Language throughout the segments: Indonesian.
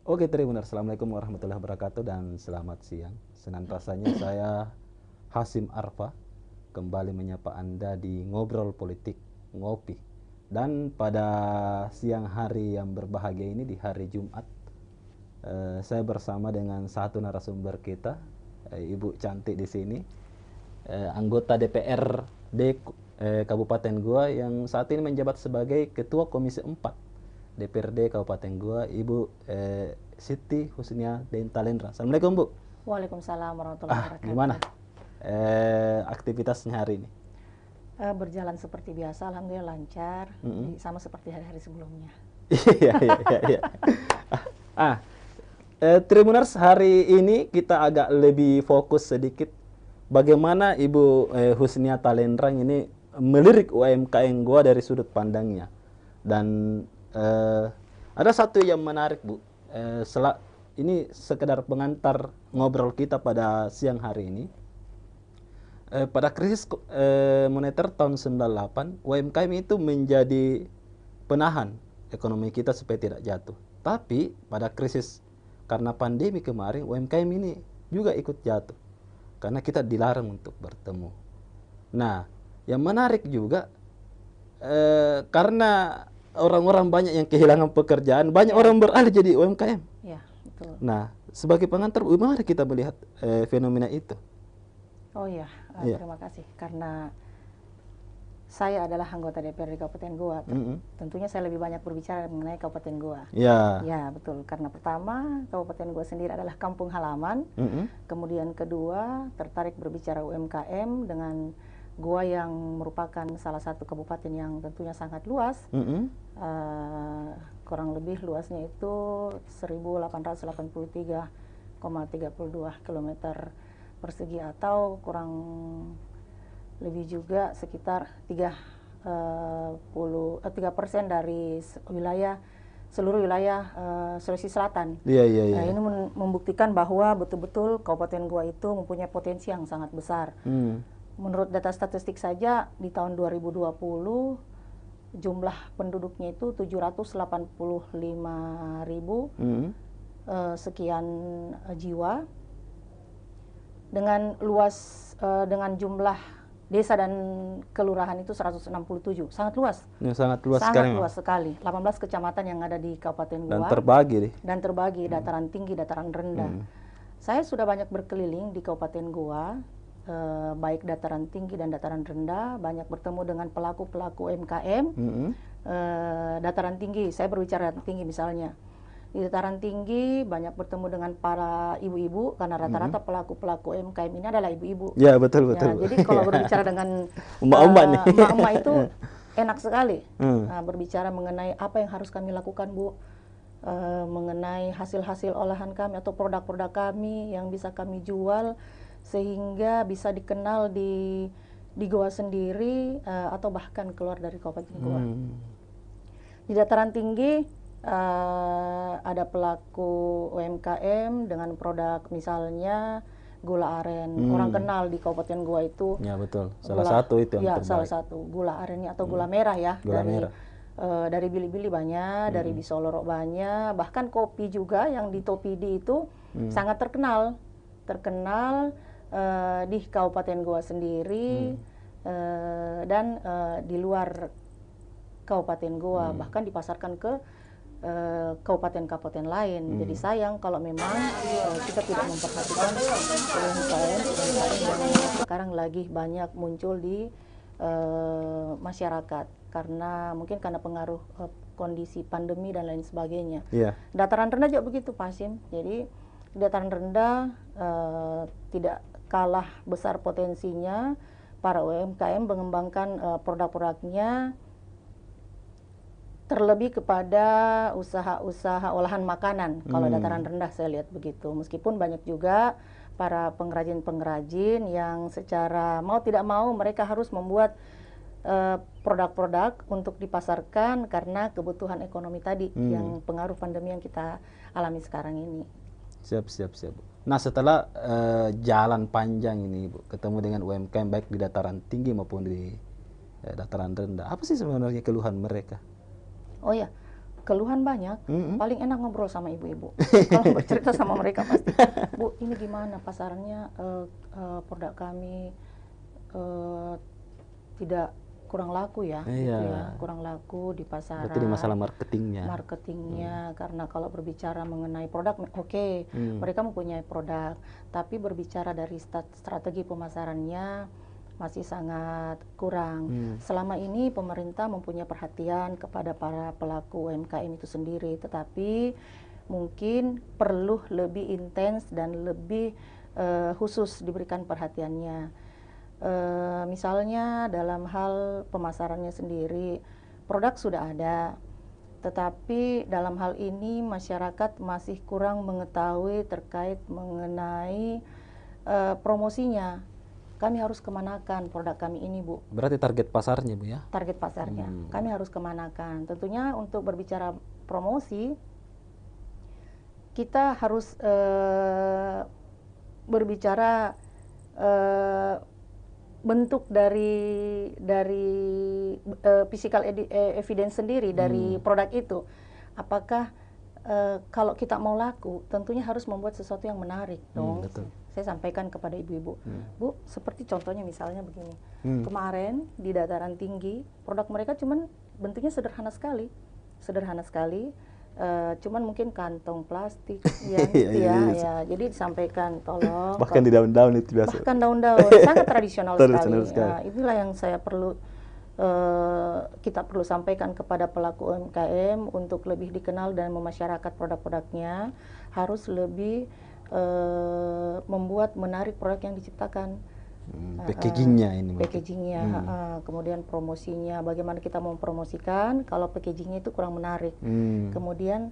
Oke, Tribuners, Assalamualaikum warahmatullahi wabarakatuh dan selamat siang. Senantiasanya saya Hasim Arfa kembali menyapa Anda di Ngobrol Politik Ngopi. Dan pada siang hari yang berbahagia ini di hari Jumat, saya bersama dengan satu narasumber kita, Ibu cantik di sini, anggota DPRD Kabupaten Goa yang saat ini menjabat sebagai Ketua Komisi 4 DPRD Kabupaten Goa, Ibu Siti Husnia Dentalendra. Assalamualaikum, Bu. Waalaikumsalam warahmatullahi wabarakatuh. Gimana aktivitasnya hari ini? Berjalan seperti biasa, alhamdulillah lancar, sama seperti hari-hari sebelumnya. Iya, iya, iya. Tribuners, hari ini kita agak lebih fokus sedikit bagaimana Ibu Husnia Talendrang ini melirik UMKM Goa dari sudut pandangnya. Dan ada satu yang menarik, Bu. Ini sekedar pengantar ngobrol kita pada siang hari ini. Pada krisis moneter tahun 98, UMKM itu menjadi penahan ekonomi kita supaya tidak jatuh. Tapi pada krisis karena pandemi kemarin, UMKM ini juga ikut jatuh karena kita dilarang untuk bertemu. Nah, yang menarik juga karena orang-orang banyak yang kehilangan pekerjaan, banyak orang beralih jadi UMKM. Ya, betul. Nah, sebagai pengantar, bagaimana kita melihat fenomena itu? Oh iya, terima kasih. Karena saya adalah anggota DPRD Kabupaten Goa, tentunya saya lebih banyak berbicara mengenai Kabupaten Goa. Ya. Ya, betul. Karena pertama, Kabupaten Goa sendiri adalah kampung halaman. Kemudian kedua, tertarik berbicara UMKM dengan Goa yang merupakan salah satu kabupaten yang tentunya sangat luas. Kurang lebih luasnya itu 1883,32 km persegi atau kurang lebih juga sekitar 3% dari seluruh wilayah Sulawesi Selatan. Iya, iya, iya. Nah, ini membuktikan bahwa betul-betul Kabupaten Goa itu mempunyai potensi yang sangat besar. Menurut data statistik saja di tahun 2020 jumlah penduduknya itu 785.000 sekian jiwa dengan dengan jumlah desa dan kelurahan itu 167, sangat luas. Ya, sangat luas sangat sekali. luas sekali. 18 kecamatan yang ada di Kabupaten Goa. Dan terbagi. Dataran tinggi, dataran rendah. Saya sudah banyak berkeliling di Kabupaten Goa, baik dataran tinggi dan dataran rendah, banyak bertemu dengan pelaku-pelaku UMKM. Dataran tinggi, saya berbicara dataran tinggi misalnya. Di dataran tinggi banyak bertemu dengan para ibu-ibu karena rata-rata pelaku-pelaku UMKM ini adalah ibu-ibu. Ya, betul, betul. Jadi kalau berbicara dengan emak-emak itu enak sekali. Berbicara mengenai apa yang harus kami lakukan, Bu. Mengenai hasil-hasil olahan kami atau produk-produk kami yang bisa kami jual sehingga bisa dikenal di Goa sendiri atau bahkan keluar dari Kabupaten Goa. Di dataran tinggi ada pelaku UMKM dengan produk misalnya gula aren. Orang kenal di Kabupaten Goa itu. Ya, betul. Salah satu itu yang terbaik. Salah satu gula arennya atau gula merah ya. Gula merah. Dari Bili-Bili banyak, dari Bisolorok banyak, bahkan kopi juga yang di Topidi itu sangat terkenal di Kabupaten Goa sendiri dan di luar Kabupaten Goa, bahkan dipasarkan ke kabupaten-kabupaten lain. Jadi sayang kalau memang kita tidak memperhatikan UMKM yang sekarang lagi banyak muncul di masyarakat mungkin karena pengaruh kondisi pandemi dan lain sebagainya. Dataran rendah juga begitu, Pak Hasim. Jadi dataran rendah tidak kalah besar potensinya para UMKM mengembangkan produk-produknya, terlebih kepada usaha-usaha olahan makanan. Kalau dataran rendah saya lihat begitu. Meskipun banyak juga para pengrajin-pengrajin yang secara mau tidak mau mereka harus membuat produk-produk untuk dipasarkan karena kebutuhan ekonomi tadi yang pengaruh pandemi yang kita alami sekarang ini. Siap. Nah, setelah jalan panjang ini, Bu, ketemu dengan UMKM baik di dataran tinggi maupun di dataran rendah, apa sih sebenarnya keluhan mereka? Oh ya, keluhan banyak, paling enak ngobrol sama ibu-ibu. Kalau bercerita sama mereka pasti, Bu, ini gimana pasarannya, produk kami tidak kurang laku ya, gitu ya, kurang laku di pasaran. Berarti masalah marketingnya. Karena kalau berbicara mengenai produk, mereka mempunyai produk, tapi berbicara dari strategi pemasarannya masih sangat kurang. Selama ini pemerintah mempunyai perhatian kepada para pelaku UMKM itu sendiri, tetapi mungkin perlu lebih intens dan lebih khusus diberikan perhatiannya. Misalnya dalam hal pemasarannya sendiri, produk sudah ada, tetapi dalam hal ini masyarakat masih kurang mengetahui terkait mengenai promosinya. Kami harus kemanakan produk kami ini, Bu? Berarti target pasarnya, Bu, ya? Target pasarnya. Kami harus kemanakan. Tentunya untuk berbicara promosi, kita harus berbicara bentuk dari physical evidence sendiri dari produk itu. Apakah kalau kita mau laku, tentunya harus membuat sesuatu yang menarik dong. Betul. Saya sampaikan kepada ibu-ibu, Bu, seperti contohnya misalnya begini. Kemarin di dataran tinggi, produk mereka cuman bentuknya sederhana sekali. Cuman mungkin kantong plastik ya. Jadi disampaikan tolong. Bahkan di daun-daun itu biasa. Bahkan daun-daun sangat tradisional sekali. Nah, inilah yang saya kita perlu sampaikan kepada pelaku UMKM untuk lebih dikenal dan memasyarakat produk-produknya, harus lebih membuat menarik produk yang diciptakan. Packagingnya ini. Packagingnya, kemudian promosinya, bagaimana kita mempromosikan kalau packagingnya itu kurang menarik. Kemudian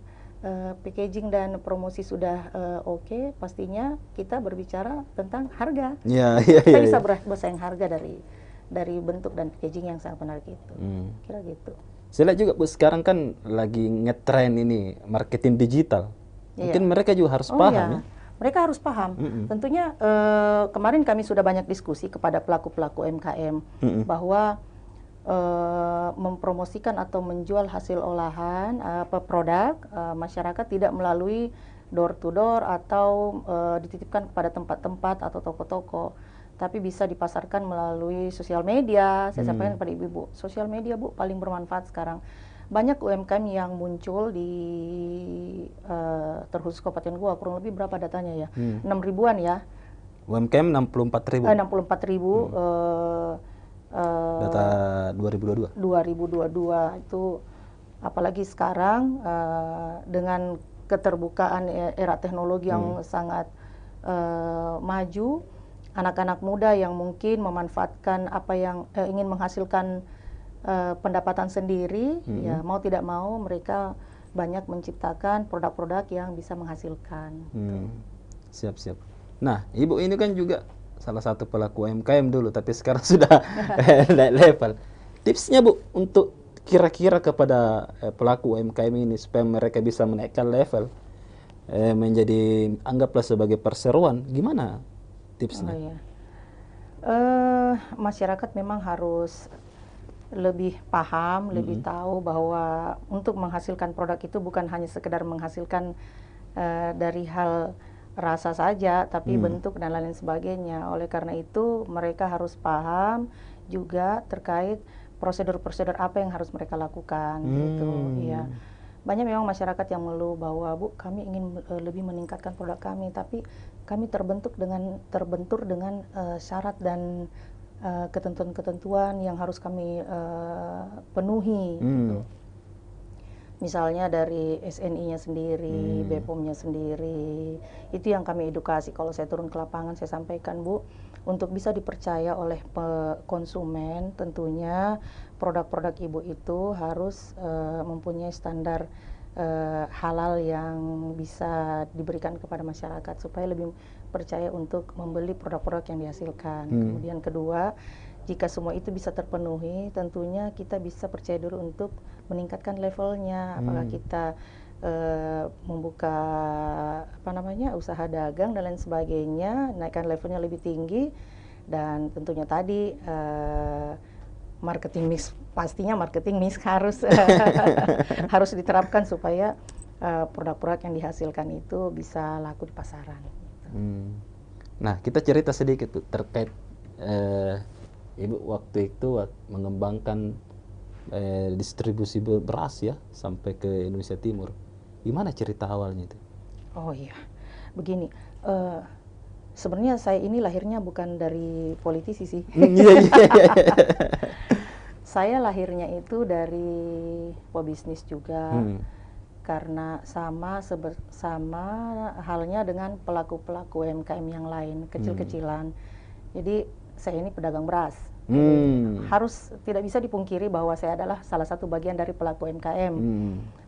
packaging dan promosi sudah oke, pastinya kita berbicara tentang harga. Kita bisa bersaing harga dari bentuk dan packaging yang sangat menarik itu. Kira gitu. Saya lihat juga, Bu, sekarang kan lagi ngetren ini marketing digital. Mungkin mereka juga harus paham. Ya? Mereka harus paham. Tentunya kemarin kami sudah banyak diskusi kepada pelaku-pelaku UMKM bahwa mempromosikan atau menjual hasil olahan produk masyarakat tidak melalui door to door atau dititipkan kepada tempat-tempat atau toko-toko, tapi bisa dipasarkan melalui sosial media. Saya sampaikan kepada ibu-ibu, sosial media, Bu, paling bermanfaat sekarang. Banyak UMKM yang muncul di terkhusus Kabupaten Goa, kurang lebih berapa datanya ya? 6.000-an ya. UMKM 64.000. 64.000 data 2022. 2022 itu, apalagi sekarang dengan keterbukaan era teknologi yang sangat maju, anak-anak muda yang mungkin memanfaatkan apa yang ingin menghasilkan pendapatan sendiri, ya mau tidak mau mereka banyak menciptakan produk-produk yang bisa menghasilkan. Siap. Nah, Ibu ini kan juga salah satu pelaku UMKM dulu, tapi sekarang sudah naik level. Tipsnya, Bu, untuk kira-kira kepada pelaku UMKM ini supaya mereka bisa menaikkan level, menjadi anggaplah sebagai perseroan, gimana tipsnya? Masyarakat memang harus lebih paham, lebih tahu bahwa untuk menghasilkan produk itu bukan hanya sekedar menghasilkan dari hal rasa saja, tapi bentuk dan lain sebagainya. Oleh karena itu mereka harus paham juga terkait prosedur-prosedur apa yang harus mereka lakukan. Gitu, ya. Banyak memang masyarakat yang mengeluh bahwa, Bu, kami ingin lebih meningkatkan produk kami, tapi kami terbentur dengan syarat dan ketentuan-ketentuan yang harus kami penuhi. Gitu. Misalnya dari SNI-nya sendiri, BPOM-nya sendiri, itu yang kami edukasi. Kalau saya turun ke lapangan, saya sampaikan, Bu, untuk bisa dipercaya oleh konsumen, tentunya produk-produk Ibu itu harus mempunyai standar halal yang bisa diberikan kepada masyarakat supaya lebih percaya untuk membeli produk-produk yang dihasilkan. Kemudian kedua, jika semua itu bisa terpenuhi, tentunya kita bisa percaya dulu untuk meningkatkan levelnya. Apakah kita membuka usaha dagang dan lain sebagainya, naikkan levelnya lebih tinggi, dan tentunya tadi marketing mix, pastinya marketing mix harus harus diterapkan supaya produk-produk yang dihasilkan itu bisa laku di pasaran. Nah, kita cerita sedikit tuh terkait Ibu waktu itu mengembangkan distribusi beras ya sampai ke Indonesia Timur. Gimana cerita awalnya itu? Oh iya, begini. Sebenarnya saya ini lahirnya bukan dari politisi sih. Saya lahirnya itu dari pebisnis juga. Karena sama halnya dengan pelaku-pelaku UMKM yang lain, kecil-kecilan. Jadi saya ini pedagang beras. Harus tidak bisa dipungkiri bahwa saya adalah salah satu bagian dari pelaku UMKM.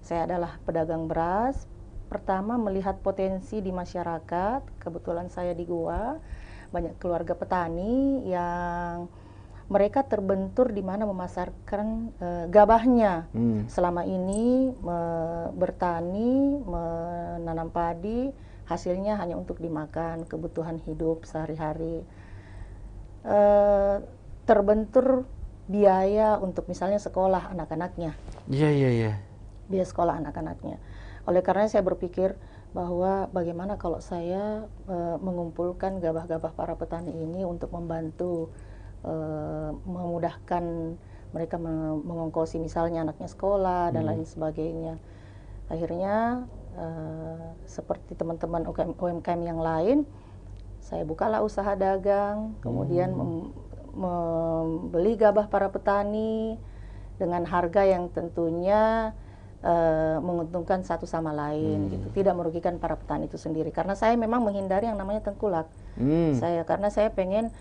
Saya adalah pedagang beras. Pertama melihat potensi di masyarakat. Kebetulan saya di Goa, banyak keluarga petani yang mereka terbentur di mana memasarkan gabahnya. Selama ini bertani, menanam padi, hasilnya hanya untuk dimakan, kebutuhan hidup sehari-hari. Terbentur biaya untuk misalnya sekolah anak-anaknya. Iya. Biaya sekolah anak-anaknya. Oleh karena saya berpikir bahwa bagaimana kalau saya mengumpulkan gabah-gabah para petani ini untuk membantu memudahkan mereka mengongkosi misalnya anaknya sekolah dan lain sebagainya. Akhirnya seperti teman-teman UMKM yang lain, saya bukalah usaha dagang, kemudian membeli gabah para petani dengan harga yang tentunya menguntungkan satu sama lain, gitu. Tidak merugikan para petani itu sendiri. Karena saya memang menghindari yang namanya tengkulak. Karena saya pengen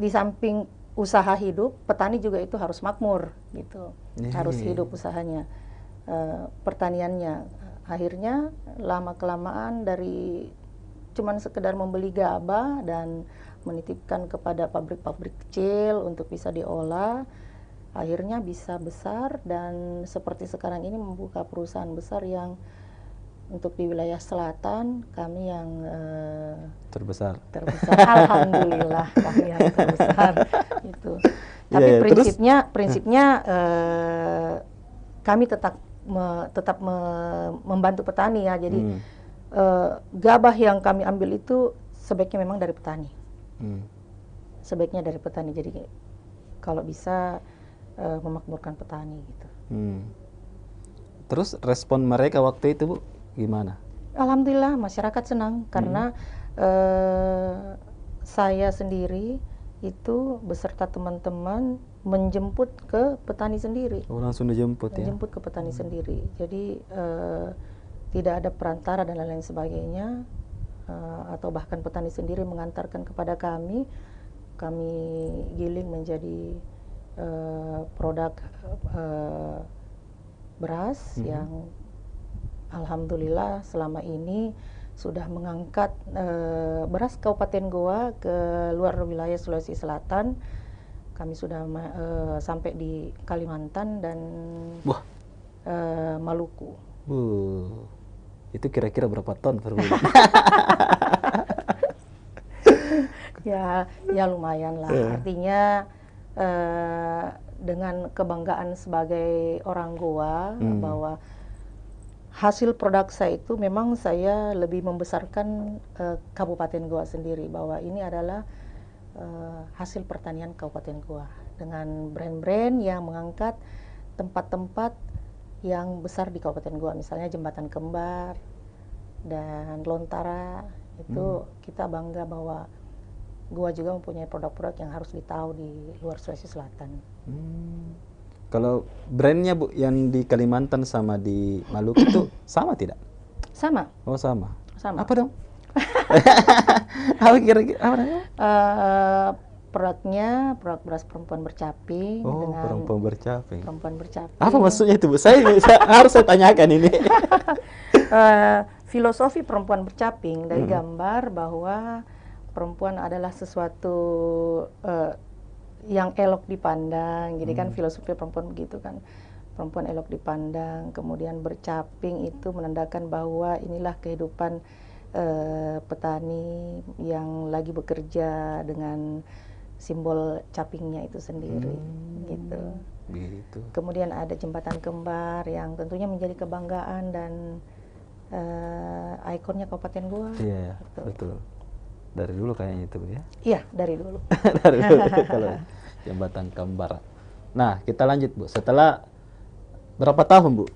di samping usaha hidup, petani juga itu harus makmur, gitu. Harus hidup usahanya, pertaniannya. Akhirnya lama-kelamaan dari cuman sekedar membeli gabah dan menitipkan kepada pabrik-pabrik kecil untuk bisa diolah, akhirnya bisa besar dan seperti sekarang ini membuka perusahaan besar yang untuk di wilayah selatan kami yang terbesar. Alhamdulillah kami yang terbesar itu. Tapi prinsipnya kami tetap membantu petani ya. Jadi gabah yang kami ambil itu sebaiknya memang dari petani. Sebaiknya dari petani. Jadi kalau bisa memakmurkan petani gitu. Terus respon mereka waktu itu, Bu, gimana? Alhamdulillah masyarakat senang karena saya sendiri itu beserta teman-teman menjemput ke petani sendiri. Oh, langsung dijemput ya? Menjemput ke petani sendiri. Jadi tidak ada perantara dan lain-lain sebagainya, atau bahkan petani sendiri mengantarkan kepada kami giling menjadi produk beras yang alhamdulillah selama ini sudah mengangkat beras Kabupaten Goa ke luar wilayah Sulawesi Selatan. Kami sudah sampai di Kalimantan dan Maluku. Itu kira-kira berapa ton per bulan? ya lumayan lah. Artinya dengan kebanggaan sebagai orang Goa bahwa hasil produk saya itu memang saya lebih membesarkan Kabupaten Goa sendiri, bahwa ini adalah hasil pertanian Kabupaten Goa dengan brand-brand yang mengangkat tempat-tempat yang besar di Kabupaten Goa, misalnya Jembatan Kembar dan Lontara. Itu kita bangga bahwa Goa juga mempunyai produk-produk yang harus ditahu di luar Sulawesi Selatan. Kalau brandnya, Bu, yang di Kalimantan sama di Maluku itu sama tidak? Sama. Oh, sama. Sama. Apa dong? Apa kira-kira? Produknya produk beras perempuan bercaping. Oh, perempuan bercaping. Perempuan bercaping. Apa maksudnya itu, Bu? Harus saya tanyakan ini. Filosofi perempuan bercaping dari gambar bahwa perempuan adalah sesuatu yang elok dipandang. Jadi kan filosofi perempuan begitu kan. Perempuan elok dipandang, kemudian bercaping itu menandakan bahwa inilah kehidupan petani yang lagi bekerja dengan simbol capingnya itu sendiri, gitu. Begitu. Kemudian ada jembatan kembar yang tentunya menjadi kebanggaan dan ikonnya Kabupaten Goa. Iya, betul. Dari dulu kayaknya itu, Bu, ya? Iya, dari dulu. Dari dulu kalau jembatan kembar. Nah, kita lanjut, Bu. Setelah berapa tahun, Bu,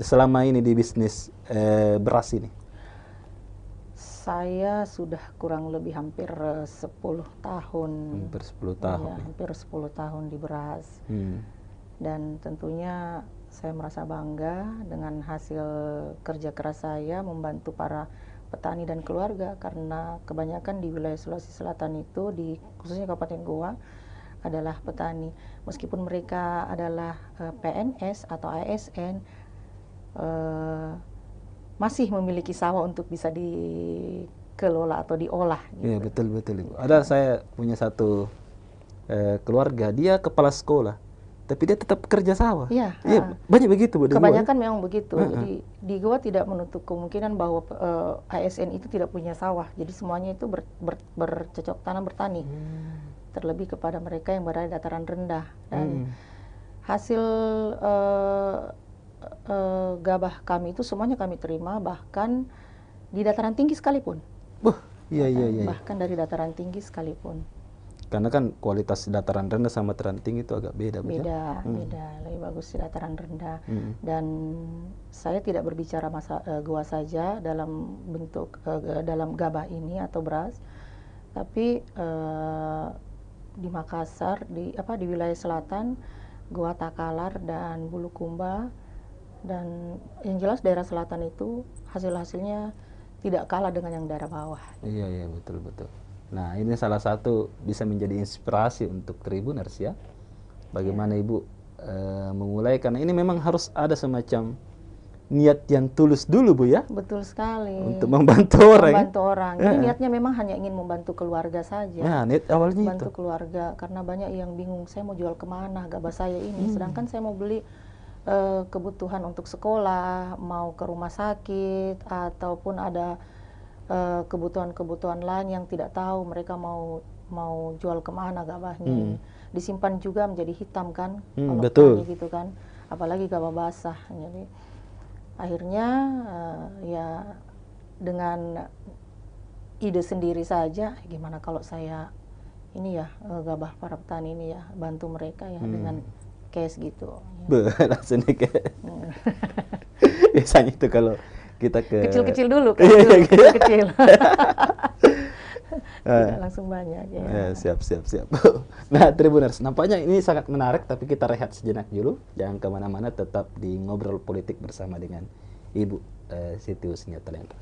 selama ini di bisnis beras ini? Saya sudah kurang lebih hampir 10 tahun. Hampir 10 tahun. Ya, hampir 10 tahun di beras. Dan tentunya saya merasa bangga dengan hasil kerja keras saya membantu para petani dan keluarga, karena kebanyakan di wilayah Sulawesi Selatan itu, khususnya Kabupaten Goa, adalah petani. Meskipun mereka adalah PNS atau ASN, masih memiliki sawah untuk bisa dikelola atau diolah. Iya, betul Ibu. Ada saya punya satu keluarga, dia kepala sekolah, tapi dia tetap kerja sawah. Iya, banyak begitu, Bu. Kebanyakan memang begitu. Jadi di Goa tidak menutup kemungkinan bahwa ASN itu tidak punya sawah. Jadi semuanya itu bercocok tanam bertani. Terlebih kepada mereka yang berada di dataran rendah. Dan hasil gabah kami itu semuanya kami terima, bahkan di dataran tinggi sekalipun. Iya. Bahkan dari dataran tinggi sekalipun. Karena kan kualitas dataran rendah sama dataran tinggi itu agak beda. Beda. Lebih bagus di dataran rendah. Dan saya tidak berbicara Goa saja dalam bentuk dalam gabah ini atau beras, tapi di Makassar, di wilayah selatan, Goa Takalar dan Bulukumba, dan yang jelas daerah selatan itu hasil-hasilnya tidak kalah dengan yang daerah bawah. Iya, betul. Nah, ini salah satu bisa menjadi inspirasi untuk Tribuners, ya. Bagaimana Ibu memulai, karena ini memang harus ada semacam niat yang tulus dulu, Bu, ya. Betul sekali. Untuk membantu orang. Ini niatnya memang hanya ingin membantu keluarga saja. Nah, niat awalnya membantu keluarga, karena banyak yang bingung, saya mau jual kemana gabah saya ini, sedangkan saya mau beli kebutuhan untuk sekolah, mau ke rumah sakit, ataupun ada kebutuhan-kebutuhan lain yang tidak tahu mereka mau jual kemana gabahnya. Disimpan juga menjadi hitam kan, kalau betul. gitu kan, apalagi gabah basah. Jadi akhirnya ya dengan ide sendiri saja, gimana kalau saya ini ya gabah para petani ini ya, bantu mereka ya dengan cash gitu. Langsung nih kayak biasanya itu kalau kita kecil-kecil dulu, kecil-kecil. Tidak langsung banyak ya. Siap. Nah, Tribuners, nampaknya ini sangat menarik, tapi kita rehat sejenak dulu. Jangan kemana-mana, tetap di Ngobrol Politik bersama dengan Ibu Siti Husnia Talenta.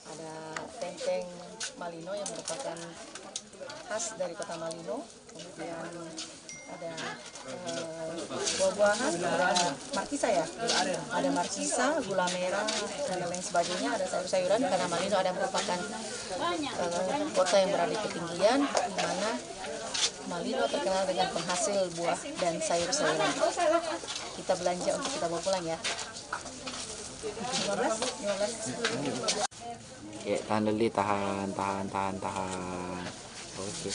Ada tenteng Malino yang merupakan khas dari kota Malino. Kemudian ada buah-buahan, ada markisa ya, ada markisa, gula merah dan lain sebagainya. Ada sayur-sayuran karena Malino ada merupakan kota yang berada di ketinggian, di mana Malino terkenal dengan penghasil buah dan sayur-sayuran. Kita belanja untuk kita bawa pulang ya. 15. Oke, tahan dulu, tahan. Oke.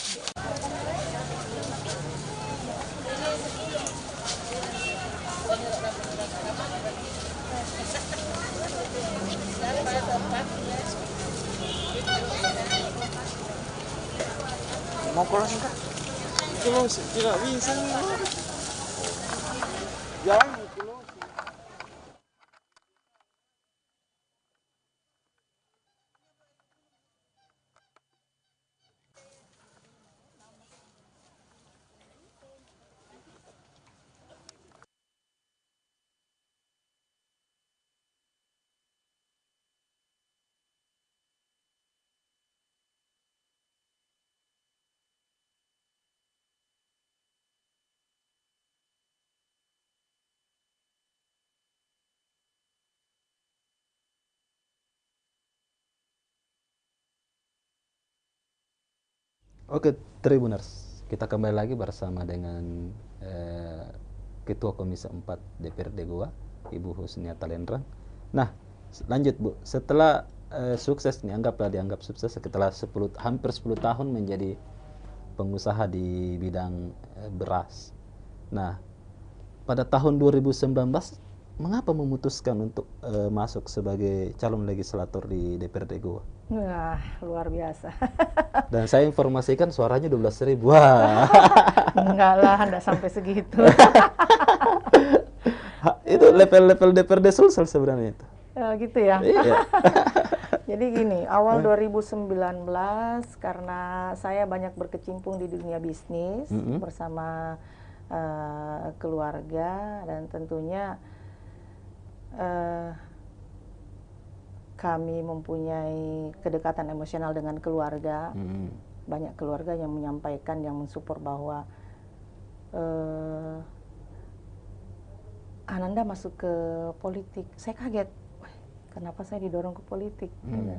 Mau kurang enggak? Tidak bisa. Jangan. Oke, Tribuners, kita kembali lagi bersama dengan Ketua Komisi 4 DPRD Goa, Ibu Husnia Talendrang. Nah, lanjut Bu, setelah sukses nih, dianggap sukses setelah hampir 10 tahun menjadi pengusaha di bidang beras. Nah, pada tahun 2019, mengapa memutuskan untuk masuk sebagai calon legislator di DPRD Goa? Wah, luar biasa. Dan saya informasikan suaranya 12.000. Wah. Enggak lah, enggak sampai segitu. Itu level-level DPRD Sulsel sebenarnya itu. Gitu ya. Iya. Jadi gini, awal 2019 karena saya banyak berkecimpung di dunia bisnis bersama keluarga, dan tentunya kami mempunyai kedekatan emosional dengan keluarga. Banyak keluarga yang menyampaikan, yang mensupport bahwa Ananda masuk ke politik. Saya kaget, wah, kenapa saya didorong ke politik? Gitu.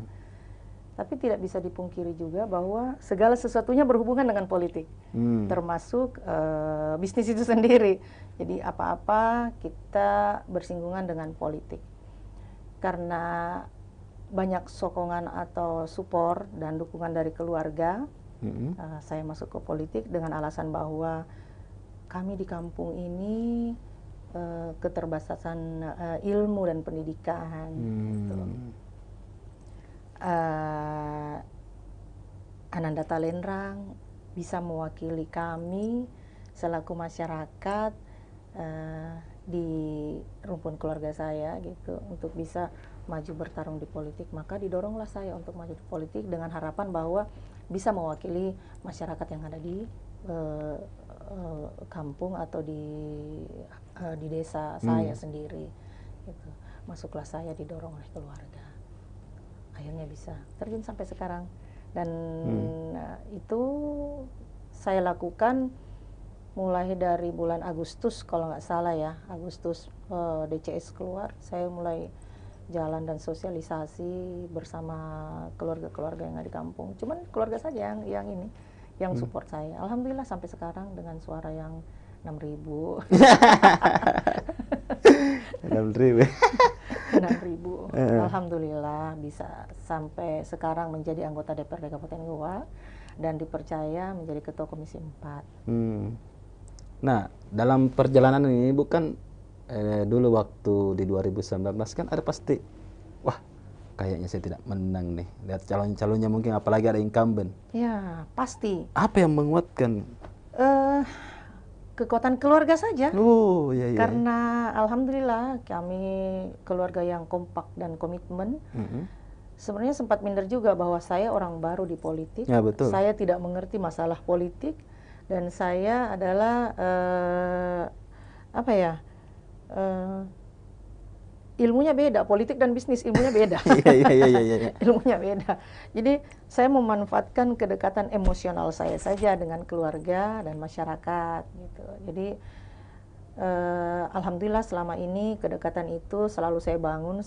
Tapi tidak bisa dipungkiri juga bahwa segala sesuatunya berhubungan dengan politik, termasuk bisnis itu sendiri. Jadi apa-apa kita bersinggungan dengan politik. Karena banyak sokongan atau support dan dukungan dari keluarga, saya masuk ke politik dengan alasan bahwa kami di kampung ini keterbatasan ilmu dan pendidikan. Gitu. Ananda Talendrang bisa mewakili kami selaku masyarakat di rumpun keluarga saya gitu, untuk bisa maju bertarung di politik. Maka didoronglah saya untuk maju di politik dengan harapan bahwa bisa mewakili masyarakat yang ada di kampung atau di desa saya sendiri gitu. Masuklah saya, didorong oleh keluarga, akhirnya bisa terjun sampai sekarang. Dan itu saya lakukan mulai dari bulan Agustus kalau nggak salah ya, Agustus DCS keluar, saya mulai jalan dan sosialisasi bersama keluarga-keluarga yang ada di kampung. Cuman keluarga saja yang support saya. Alhamdulillah sampai sekarang dengan suara yang 6.000. 6.000. 6.000. Alhamdulillah bisa sampai sekarang menjadi anggota DPRD Kabupaten Goa dan dipercaya menjadi Ketua Komisi 4. Nah, dalam perjalanan ini bukan dulu waktu di 2019 kan ada pasti, wah kayaknya saya tidak menang nih, lihat calon-calonnya mungkin, apalagi ada incumbent. Ya pasti. Apa yang menguatkan? Kekuatan keluarga saja. Iya. Karena alhamdulillah kami keluarga yang kompak dan komitmen. Sebenarnya sempat minder juga bahwa saya orang baru di politik. Ya, betul. Saya tidak mengerti masalah politik, dan saya adalah ilmunya beda, politik dan bisnis ilmunya beda. Iya. Ilmunya beda. Jadi saya memanfaatkan kedekatan emosional saya saja dengan keluarga dan masyarakat gitu. Jadi alhamdulillah selama ini kedekatan itu selalu saya bangun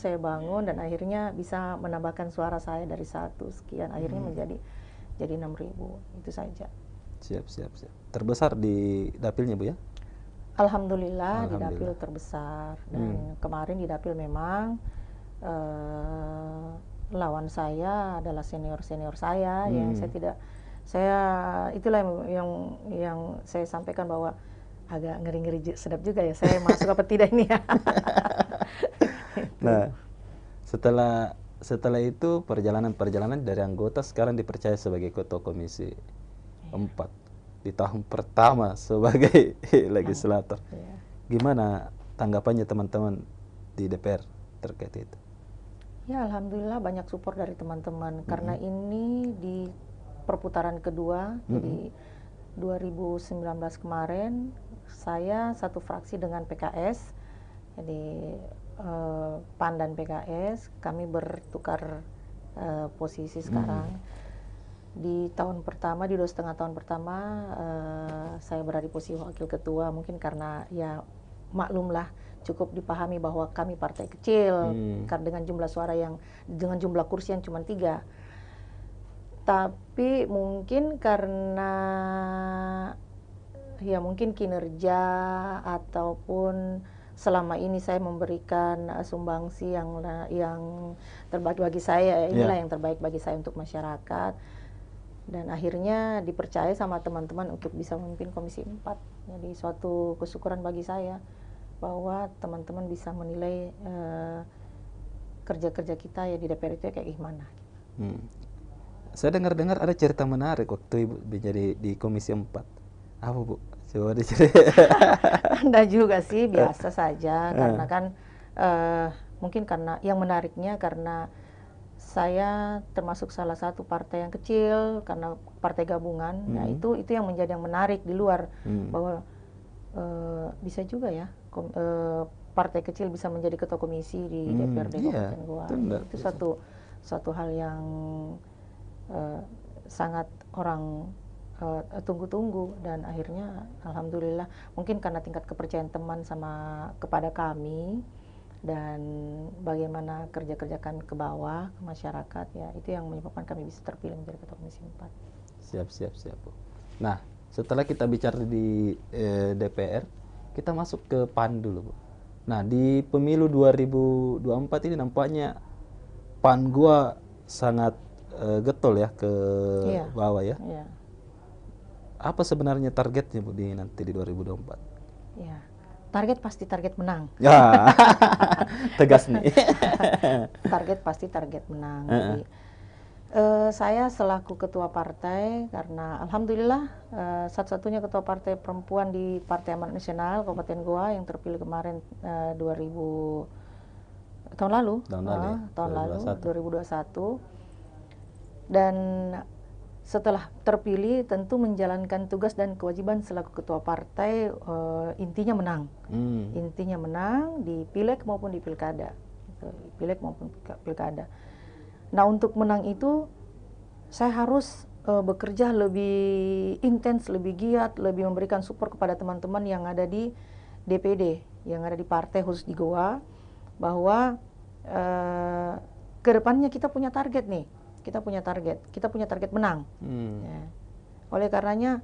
dan akhirnya bisa menambahkan suara saya dari 1 sekian akhirnya menjadi 6.000. Itu saja. Siap. Terbesar di dapilnya Bu ya? Alhamdulillah di dapil terbesar, dan kemarin di dapil memang lawan saya adalah senior saya yang itulah yang saya sampaikan bahwa agak ngeri sedap juga ya saya masuk apa tidak ini ya. Nah, setelah itu perjalanan dari anggota sekarang dipercaya sebagai Ketua Komisi 4 di tahun pertama sebagai legislator. Gimana tanggapannya teman-teman di DPR terkait itu? Ya alhamdulillah banyak support dari teman-teman, karena ini di perputaran kedua. Jadi 2019 kemarin saya satu fraksi dengan PKS, jadi PAN dan PKS kami bertukar posisi sekarang. Di tahun pertama, di 2,5 tahun pertama saya berada di posisi wakil ketua, mungkin karena ya maklumlah cukup dipahami bahwa kami partai kecil karena dengan jumlah kursi yang cuma 3. Tapi mungkin karena ya mungkin kinerja ataupun selama ini saya memberikan sumbangsi yang terbaik bagi saya, inilah yang terbaik bagi saya untuk masyarakat, dan akhirnya dipercaya sama teman-teman untuk bisa memimpin Komisi 4. Jadi suatu kesyukuran bagi saya bahwa teman-teman bisa menilai kerja-kerja kita ya di DPR itu kayak gimana. Saya dengar-dengar ada cerita menarik waktu Ibu menjadi di Komisi 4. Apa, Bu? Coba diceritain. Anda juga sih, biasa saja. Karena kan mungkin karena yang menariknya karena saya termasuk salah satu partai yang kecil karena partai gabungan. Nah itu yang menjadi yang menarik di luar bahwa bisa juga ya partai kecil bisa menjadi ketua komisi di DPRD Kabupaten Goa. Itu suatu hal yang sangat orang tunggu-tunggu, dan akhirnya alhamdulillah mungkin karena tingkat kepercayaan teman kepada kami dan bagaimana kerja-kerja kami ke bawah ke masyarakat, ya itu yang menyebabkan kami bisa terpilih menjadi ketua komisi 4. Siap, Bu. Nah, setelah kita bicara di DPR, kita masuk ke PAN dulu, Bu. Nah, di pemilu 2024 ini nampaknya PAN gua sangat getol ya ke bawah ya. Iya. Apa sebenarnya targetnya, Bu, nanti di 2024? Ya, target pasti target menang. Ya, tegas nih. Target pasti target menang. Jadi, saya selaku ketua partai, karena alhamdulillah satu-satunya ketua partai perempuan di Partai Amanat Nasional Kabupaten Goa yang terpilih kemarin tahun lalu, 2021. Dan setelah terpilih tentu menjalankan tugas dan kewajiban selaku ketua partai, intinya menang. Intinya menang di pileg maupun di pilkada. Nah, untuk menang itu saya harus bekerja lebih intens, lebih giat, lebih memberikan support kepada teman-teman yang ada di DPD, yang ada di partai khusus di Goa, bahwa kedepannya kita punya target nih. Kita punya target menang. Ya. Oleh karenanya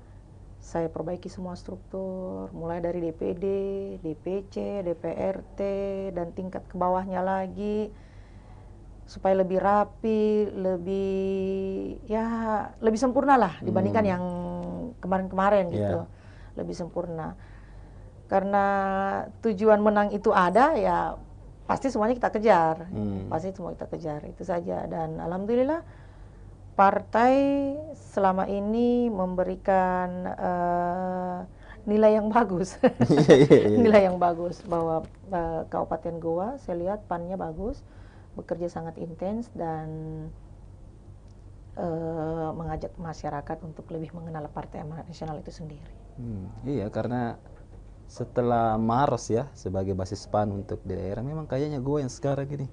saya perbaiki semua struktur, mulai dari DPD, DPC, DPRT, dan tingkat ke bawahnya lagi, supaya lebih rapi, lebih sempurna lah dibandingkan yang kemarin-kemarin gitu. Lebih sempurna. Karena tujuan menang itu ada, ya pasti semuanya kita kejar, pasti semua kita kejar, itu saja. Dan alhamdulillah partai selama ini memberikan nilai yang bagus, nilai yang bagus bahwa Kabupaten Goa, saya lihat PAN-nya bagus, bekerja sangat intens dan mengajak masyarakat untuk lebih mengenal Partai Amanat Nasional itu sendiri. Iya, karena setelah Maros ya sebagai basis PAN untuk di daerah, memang kayaknya gue yang sekarang ini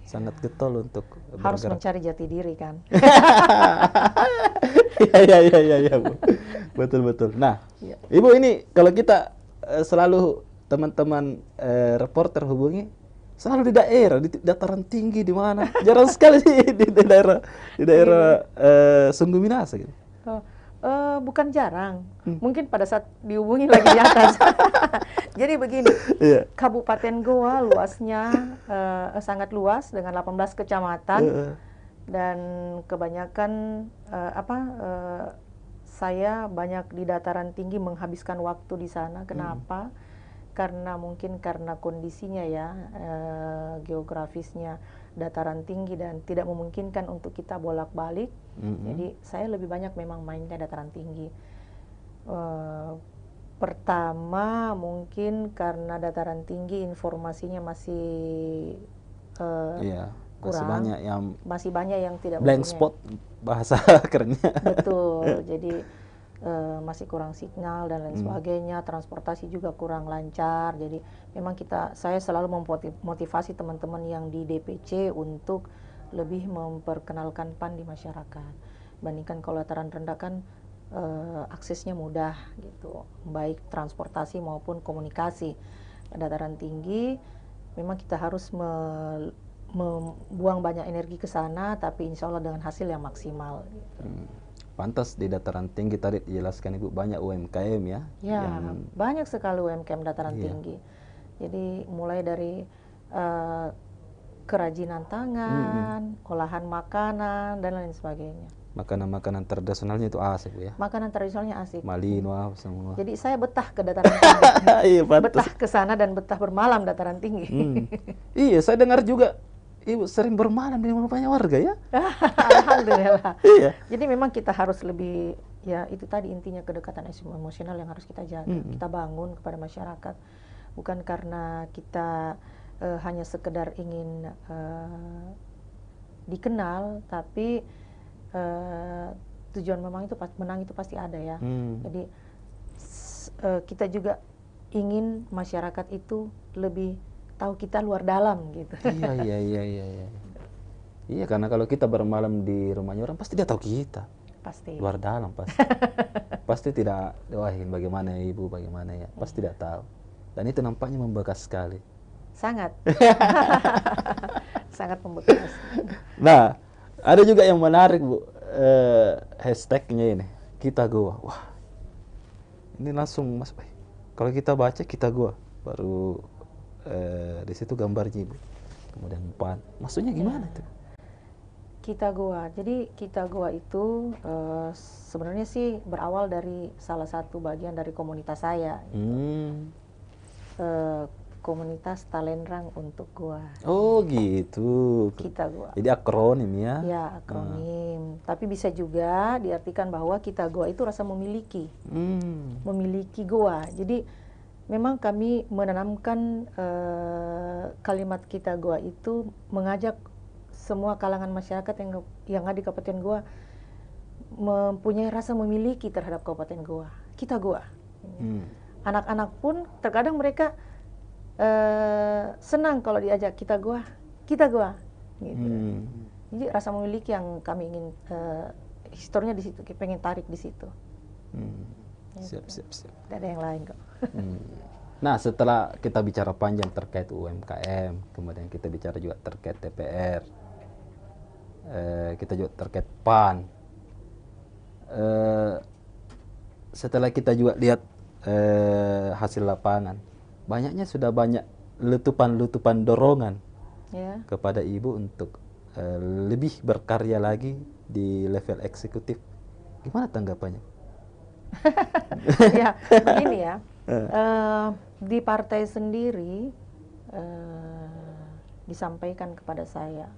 sangat getol untuk harus bergerak. mencari jati diri kan. Iya, Bu. Betul. Nah, Ibu ini kalau kita selalu teman-teman reporter hubungi selalu di daerah, di dataran tinggi di mana? Jarang sekali sih di daerah Sungguh Minasa gitu. Bukan jarang, mungkin pada saat dihubungi lagi di atas. Jadi begini, Kabupaten Goa luasnya sangat luas dengan 18 kecamatan, dan kebanyakan saya banyak di dataran tinggi menghabiskan waktu di sana. Kenapa? Karena mungkin karena kondisinya ya, geografisnya dataran tinggi dan tidak memungkinkan untuk kita bolak-balik. Jadi saya lebih banyak memang mainnya dataran tinggi. Pertama mungkin karena dataran tinggi informasinya masih kurang, masih banyak yang tidak blank mempunyai. spot bahasa kerennya. Betul. Jadi masih kurang signal dan lain sebagainya, transportasi juga kurang lancar. Jadi memang saya selalu memotivasi teman-teman yang di DPC untuk lebih memperkenalkan PAN di masyarakat. Bandingkan kalau dataran rendah kan aksesnya mudah gitu, baik transportasi maupun komunikasi. Dataran tinggi memang kita harus membuang banyak energi ke sana, tapi insya Allah dengan hasil yang maksimal. Pantas di dataran tinggi tadi dijelaskan Ibu banyak UMKM ya. Ya, banyak sekali UMKM dataran Iya. tinggi. Jadi mulai dari kerajinan tangan, olahan makanan, dan lain sebagainya. Makanan-makanan tradisionalnya itu asik Bu ya. Makanan tradisionalnya asik. Malino apa semua. Jadi saya betah ke dataran tinggi. Iya, pantas. Betah ke sana dan betah bermalam dataran tinggi. Iya, saya dengar juga Ibu sering bermalam di rumahnya warga ya. Alhamdulillah. Iya. Jadi memang kita harus lebih, ya itu tadi intinya kedekatan emosional yang harus kita jaga, kita bangun kepada masyarakat. Bukan karena kita hanya sekedar ingin dikenal, tapi tujuan memang itu menang itu pasti ada ya. Jadi kita juga ingin masyarakat itu lebih tahu kita luar dalam gitu. Iya. Iya, karena kalau kita bermalam di rumahnya orang pasti dia tahu kita. Pasti. Luar dalam pasti. Pasti tidak, wah bagaimana Ibu, bagaimana ya. Pasti tidak tahu. Dan itu nampaknya membekas sekali. Sangat. Sangat membekas. Nah, ada juga yang menarik Bu, hashtagnya ini, kita goa. Wah, ini langsung mas, kalau kita baca kita goa, baru di situ gambarnya Ibu, kemudian pan, maksudnya gimana itu? Kita Goa. Jadi Kita Goa itu sebenarnya sih berawal dari salah satu bagian dari komunitas saya. Komunitas Talenrang untuk Goa. Oh gitu. Kita Goa. Jadi akronim ya? Ya, akronim. Tapi bisa juga diartikan bahwa Kita Goa itu rasa memiliki. Memiliki Goa. Jadi memang kami menanamkan kalimat Kita Goa itu mengajak semua kalangan masyarakat yang ada di Kabupaten Goa mempunyai rasa memiliki terhadap Kabupaten Goa. Kita Goa. Anak-anak pun terkadang mereka senang kalau diajak kita Goa gitu. Jadi rasa memiliki yang kami ingin historinya di situ, kita pengen tarik di situ. Siap. Tidak ada yang lain kok. Nah, setelah kita bicara panjang terkait UMKM, kemudian kita bicara juga terkait TPR, kita juga terkait PAN. Setelah kita juga lihat hasil lapangan, banyaknya sudah banyak letupan-letupan dorongan kepada Ibu untuk lebih berkarya lagi di level eksekutif. Gimana tanggapannya? Ya, begini ya. Di partai sendiri disampaikan kepada saya,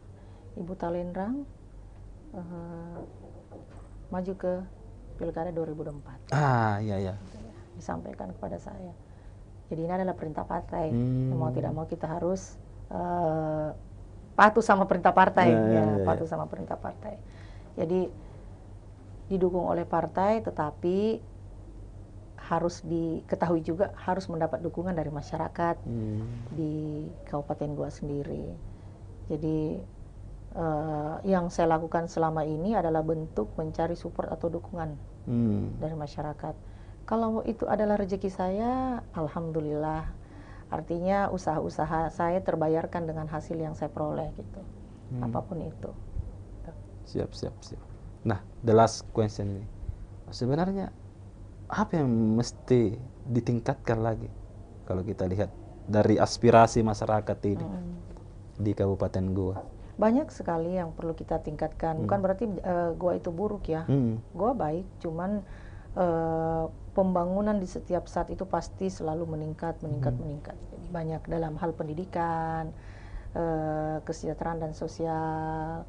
Ibu Talenrang maju ke Pilkada 2024. Iya. Disampaikan kepada saya. Jadi ini adalah perintah partai. Mau tidak mau kita harus patuh sama perintah partai. Patuh sama perintah partai. Jadi didukung oleh partai, tetapi harus diketahui juga harus mendapat dukungan dari masyarakat di Kabupaten Goa sendiri. Jadi yang saya lakukan selama ini adalah bentuk mencari support atau dukungan dari masyarakat. Kalau itu adalah rezeki saya, alhamdulillah. Artinya usaha-usaha saya terbayarkan dengan hasil yang saya peroleh gitu. Apapun itu. Siap. Nah, the last question ini. Sebenarnya apa yang mesti ditingkatkan lagi kalau kita lihat dari aspirasi masyarakat ini di Kabupaten Goa? Banyak sekali yang perlu kita tingkatkan. Bukan berarti Goa itu buruk ya. Goa baik, cuman pembangunan di setiap saat itu pasti selalu meningkat. Jadi banyak dalam hal pendidikan, kesejahteraan dan sosial,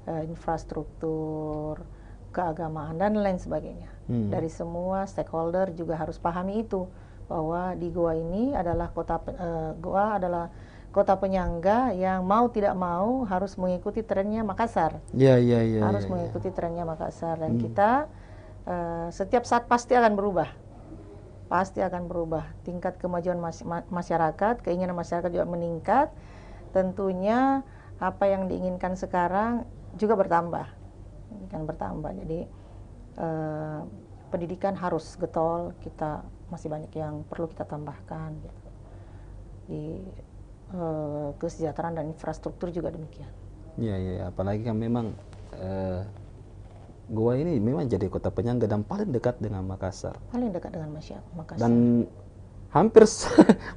infrastruktur, keagamaan dan lain sebagainya. Dari semua stakeholder juga harus pahami itu, bahwa di Goa ini adalah Goa adalah kota penyangga yang mau tidak mau harus mengikuti trennya Makassar. Harus mengikuti trennya Makassar, dan kita setiap saat pasti akan berubah. Tingkat kemajuan masyarakat, keinginan masyarakat juga meningkat. Tentunya apa yang diinginkan sekarang juga bertambah. Jadi pendidikan harus getol. Kita masih banyak yang perlu kita tambahkan gitu. kesejahteraan dan infrastruktur juga demikian. Iya, iya, apalagi kan memang Goa ini memang jadi kota penyangga dan paling dekat dengan Makassar. Paling dekat dengan Makassar. Dan hampir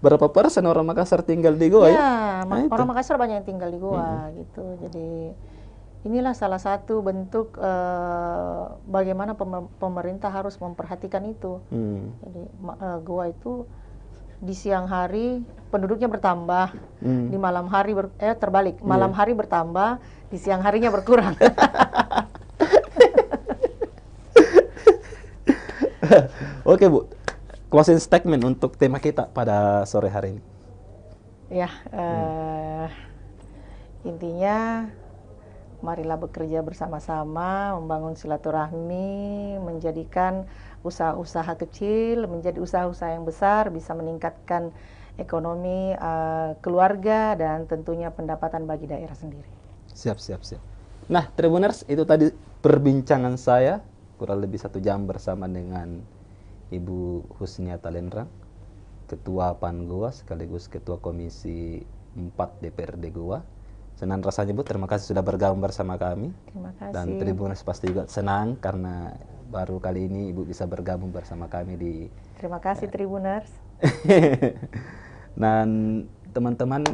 berapa persen orang Makassar tinggal di Goa ya? Ya, Nah, itu. orang Makassar banyak yang tinggal di Goa gitu. Jadi inilah salah satu bentuk bagaimana pemerintah harus memperhatikan itu. Jadi Goa itu di siang hari penduduknya bertambah, di malam hari terbalik, malam hari bertambah, di siang harinya berkurang. Oke Bu, closing statement untuk tema kita pada sore hari ini. Ya, intinya marilah bekerja bersama-sama, membangun silaturahmi, menjadikan usaha-usaha kecil menjadi usaha-usaha yang besar, bisa meningkatkan ekonomi keluarga dan tentunya pendapatan bagi daerah sendiri. Siap. Nah, Tribuners, itu tadi perbincangan saya kurang lebih 1 jam bersama dengan Ibu Husnia Talenrang, Ketua PAN Goa sekaligus Ketua Komisi 4 DPRD Goa. Senang rasanya Bu, terima kasih sudah bergabung bersama kami. Terima kasih. Dan Tribuners pasti juga senang karena baru kali ini Ibu bisa bergabung bersama kami di... Terima kasih Tribuners. Dan teman-teman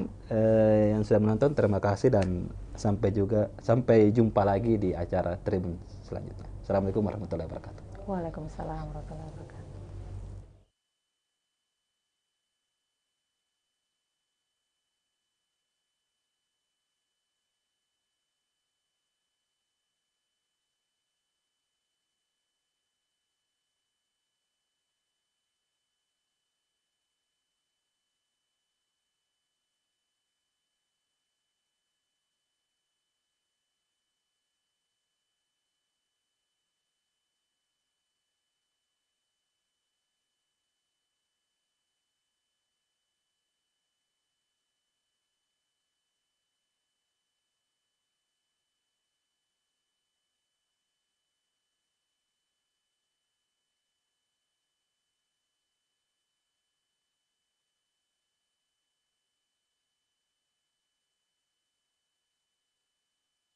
yang sudah menonton, terima kasih dan sampai jumpa lagi di acara Tribun selanjutnya. Assalamualaikum warahmatullahi wabarakatuh. Waalaikumsalam warahmatullahi wabarakatuh.